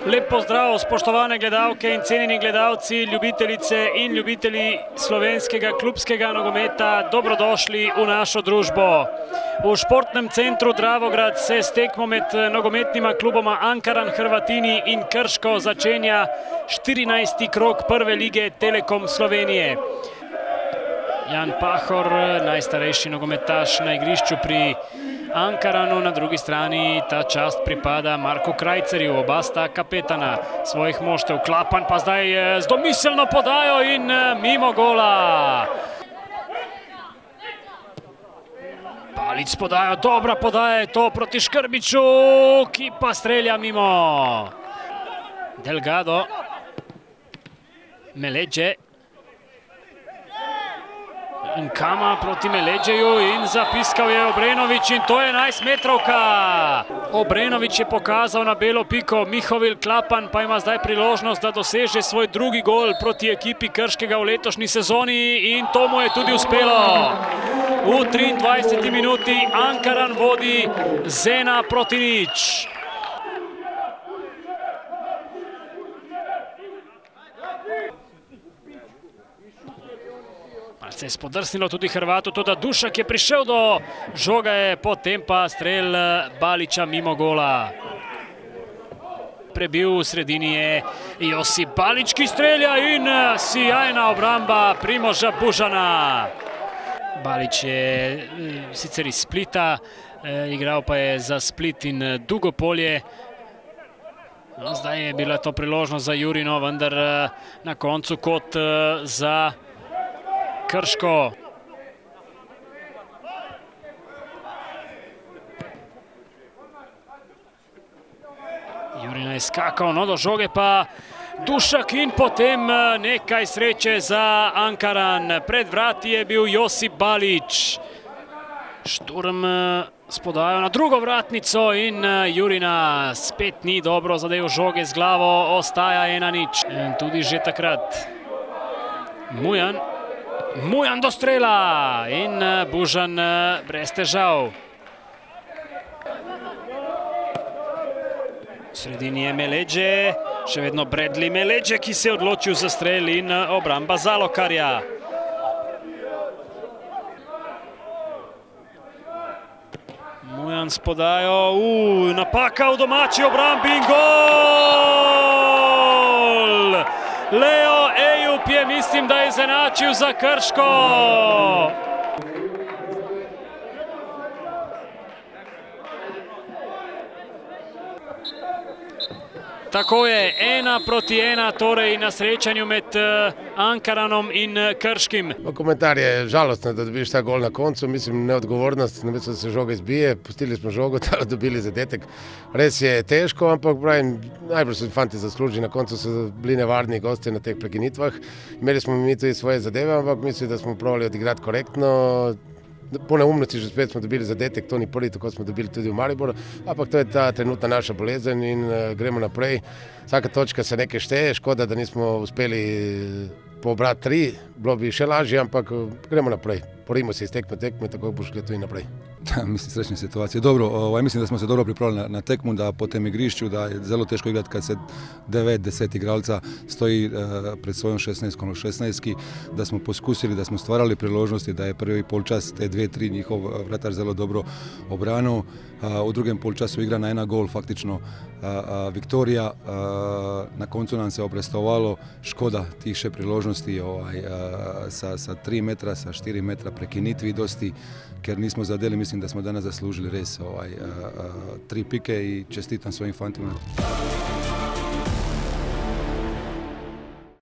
Lep pozdrav, spoštovane gledalke in cenjeni gledalci, ljubitelice in ljubitelji slovenskega klubskega nogometa, dobrodošli v našo družbo. V športnem centru Dravograd se s tekmo med nogometnima kluboma Ankaran, Hrvatini in Krško začenja 14. krog prve lige Telekom Slovenije. Jan Pahor, najstarejši nogometaš na igrišču pri Ankaranu, na drugi strani ta čast pripada Marku Krajcerju, oba sta kapetana svojih moštev. Klapan pa zdaj z domiselno podajo in mimo gola. Palic podajo, dobra podaja je to proti Škrbiču, ki pa strelja mimo. Delgado, Meledže. Nkama proti Meledžeju in zapiskal je Obrenović in to je 11-metrovka. Obrenović je pokazal na belo piko, Mihovil Klapan pa ima zdaj priložnost, da doseže svoj drugi gol proti ekipi Krškega v letošnji sezoni in to mu je tudi uspelo. V 23. minuti Ankaran vodi z 1-0. Se je spodrsnilo tudi Hrvatu, tudi Dušak je prišel do žoge, potem pa strel Baliča mimo gola. Prebil v sredini je Josip Balič, ki strelja in sjajna obramba Primoža Bužana. Balič je sicer iz Splita, igral pa je za Split in Dugopolje. Zdaj je bila to priložnost za Jurino, vendar na koncu kot za Krško. Jurina je skakal, no do žoge pa Dušak in potem nekaj sreče za Ankaran. Pred vrati je bil Josip Balič. Šturm spodajo na drugo vratnico in Jurina spet ni dobro zadev žoge z glavo, ostaja 1-0. Tudi že takrat Mujan do strela in Bužan brez težav. V sredini je Meledže, še vedno Bradley Meledže, ki se je odločil za strel in obramba Zalokarja. Mujan s podajo, napaka v domači obrambi in gol! Leo Ejup je, mislim, da je izenačil za Krško. Tako je, 1-1, torej na srečanju med Ankaranom in Krškim. Komentar je žalostno, da dobiš ta gol na koncu, mislim neodgovornost, namesto da se žoga izbije, pustili smo žogo, da dobili zadetek. Res je težko, ampak pravim, najbolj so fanti zaslužili, na koncu so bili nevarni gosti na teh prekinitvah. Imeli smo mi tudi svoje zadeve, ampak mislim, da smo probali odigrati korektno. Po neumnosti že spet smo dobili zadetek, to ni prvi, tako smo dobili tudi v Mariboru, ampak to je ta trenutna naša bolezen in gremo naprej. Vsaka točka se nekaj šteje, škoda, da nismo uspeli pobrati 3, bilo bi še lažje, ampak gremo naprej. Borimo se iz tekme, tako bo šlo tudi naprej. Mislim, srečne situacije. Dobro, mislim, da smo se dobro pripravili na tekmu, da po tem igrišču, da je zelo težko igrati, kad se 9-10 igralca stoji pred svojom 16-ki, da smo poskusili, da smo stvarali priložnosti, da je prvi polčas, te 2-3 njihov vratar zelo dobro obranil. V drugem polčasu igra na 1 gol, faktično Viktorija. Na koncu nam se obrestovalo, škoda tih še priložnosti sa 3 metra, sa 4 metra prekinitvi dosti, ker nismo zadeli, mislim, da smo danas zaslužili res 3 pike i čestitam svojim fantima.